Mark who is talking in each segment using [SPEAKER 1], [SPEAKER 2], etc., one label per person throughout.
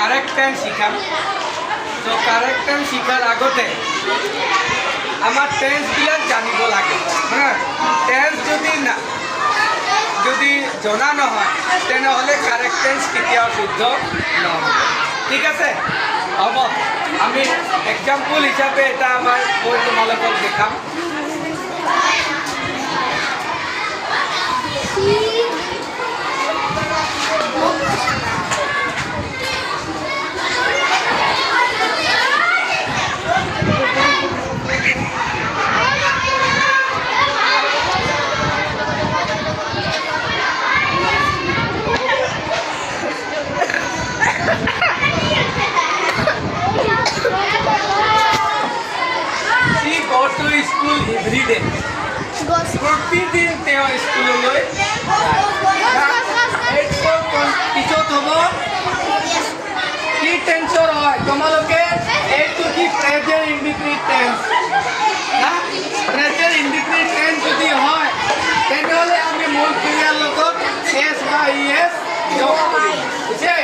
[SPEAKER 1] Correct tense শিখাম। তো correct tense শিখার আগতে আমার টেন্সবিলাক জানিব লাগে। হ্যাঁ, টেন্স যদি জনা নহয় তেনেহ'লে কারেক্ট টেন্স কেতিয়াও শুদ্ধ নহয়। ঠিক আছে, হ'ব। আমি এক্সাম্পল হিচাপে এটা মই তোমালোকক দেখাম। স্কুল এভরিডে, প্ৰতিদিন তেওঁ স্কুললৈ পিছত হ'ব কি টেন্সৰ হয়। তোমালোকে এইটো কি present indefinite tense. Present indefinite tense যদি হয় তেনেহ'লে আমি মূল ক্ৰিয়াৰ লগত এছ বা ই এছ যোগ কৰিম। বুজিছে?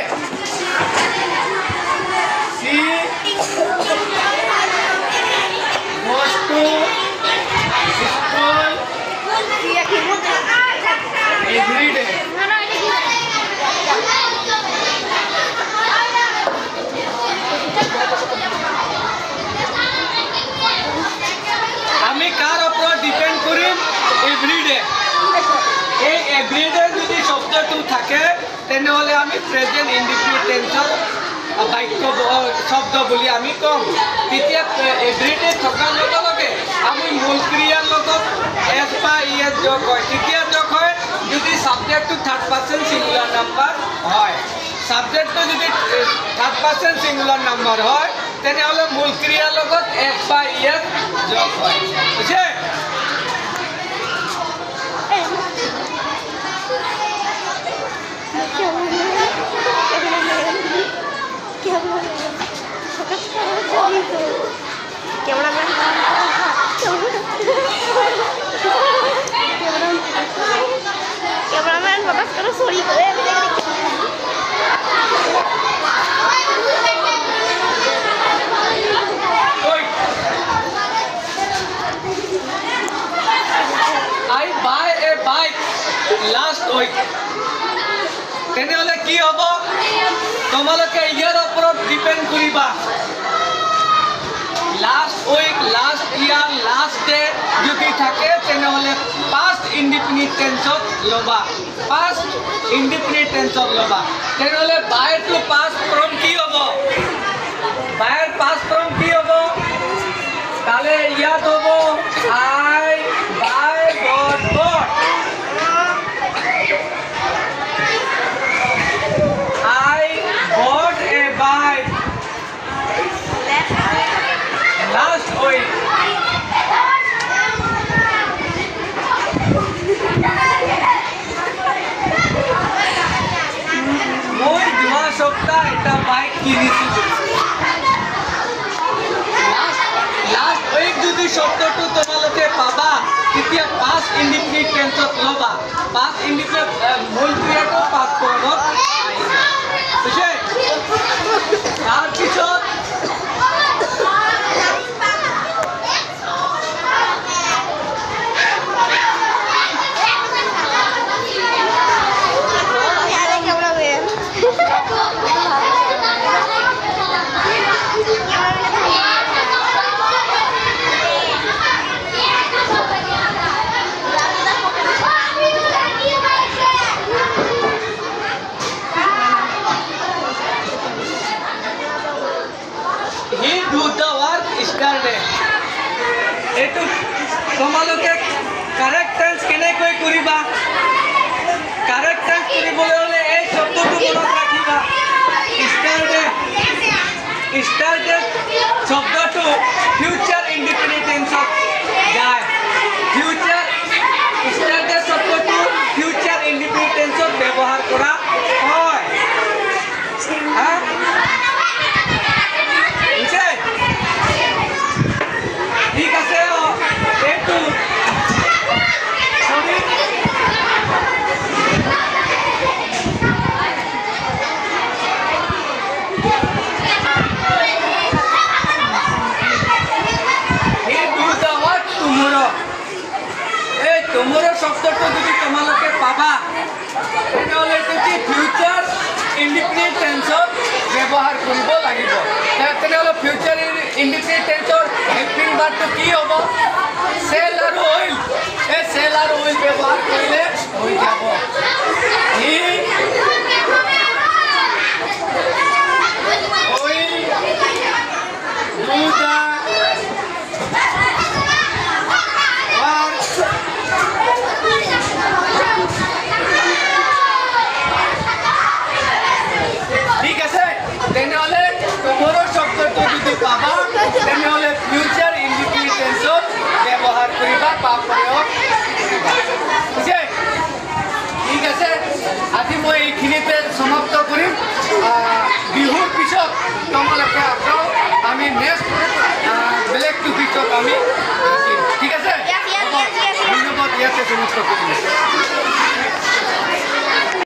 [SPEAKER 1] সি বস্তু স্কুল এভরিডে। আমি কার ওপর ডিপেন্ড করিম? এভরিডে। এই এভরিডে যদি শব্দটো থাকে তেনেহ'লে আমি প্রেজেন্ট ইনডিফিনিট টেন্সৰ বাক্য শব্দ বুলি আমি কম। তেতিয়া এভরিডে থকাৰ লগে লগে আমি মূল ক্ৰিয়াৰ লগত এছ বা ই এছ যোগ হয়। তেতিয়া যোগ হয় যদি সাবজেক্টটো থার্ড পার্সন সিঙ্গুলার নাম্বার হয়। সাবজেক্টটো যদি থার্ড পার্সন সিঙ্গুলার নাম্বার হয় তেনেহ'লে মূল ক্ৰিয়াৰ লগত এছ বা ই এছ যোগ হয়। বুজিছে?
[SPEAKER 2] कैमरामैन फोकस करो, सॉरी करे।
[SPEAKER 1] I buy a bike last week. তেনেহ'লে কি হ'ব? তোমালোকে ইয়াৰ ওপৰত ডিপেন্ড কৰিবা। Last week, last year, last day যদি থাকে তেনেহ'লে পাস্ট ইনডিফিনিট টেন্সত ল'বা। পাস্ট ইনডিফিনিট টেন্সত ল'বা। তেনেহ'লে বাইটো পাস্ট ফৰ্ম কি হ'ব? বাইৰ পাস্ট ফৰ্ম কি হ'ব? তাহলে ইয়াত হ'ব I buy got got. I bought a bike last week. মই যোৱা সপ্তাহ এটা বাইক কিনিছিলোঁ। লাস্ট উইক যদি শব্দটো তোমালোকে পাবা তেতিয়া পাস্ট ইনডিফিনিট টেন্সত ল'বা। পাস্ট ইনডিফিনিট মূল ক্ৰিয়াটো পাস্ট ফৰ্মত আহিব। বুজিছে? তাৰপিছত he do the work yesterday. এইটো তোমালোকে কারেক্ট টেন্স কেনেকৈ কৰিবা? কারেক্ট টেন্স কৰিবলৈ হ'লে এই শব্দটো মনত ৰাখিবা। yesterday, yesterday শব্দটো ফিউচার ইনডিফিনিট টেন্সত যায়। ফিউচার yesterday শব্দটো ফিউচার ইনডিফিনিট টেন্সত ব্যৱহাৰ কৰা হয়। হ্যাঁ, ঠিক আছে। এইটো এই দুটা ওয়ার্ড তোমরা এই তোমরা শব্দটো যদি তোমালোকে পাবা তেনেহ'লে এইটো কি ফিউচাৰ ইনডিফিনিট টেন্সত ব্যৱহাৰ কৰিব লাগিব তেনেহ'লে ফিউচাৰ ইনডিফিনিট টেন্সৰ হেল্পিং ভাৰ্বটো কি হ'ব চেল আৰু অইল এই চেল আৰু অইল ব্যৱহাৰ কৰিলে হৈ যাব ই অইল দুটা ঠিক আছে তেনেহ'লে তোমৰো শব্দটো যদি পাবা তেনেহ'লে ফিউচাৰ ইনডিফিনিট টেন্সত ব্যৱহাৰ কৰিবা বা প্ৰয়োগ কৰিবা বুজিছে ঠিক আছে আজি মই এইখিনিতে সমাপ্ত কৰিম বিহুৰ পিছত তোমালোকে আকৌ আমি নেক্সট বেলেগ টপিকত আমি ঠিক আছে
[SPEAKER 2] Yes, yes, yes, yes, yes.
[SPEAKER 1] ধন্যবাদ ইয়াতে সমাপ্ত কৰিম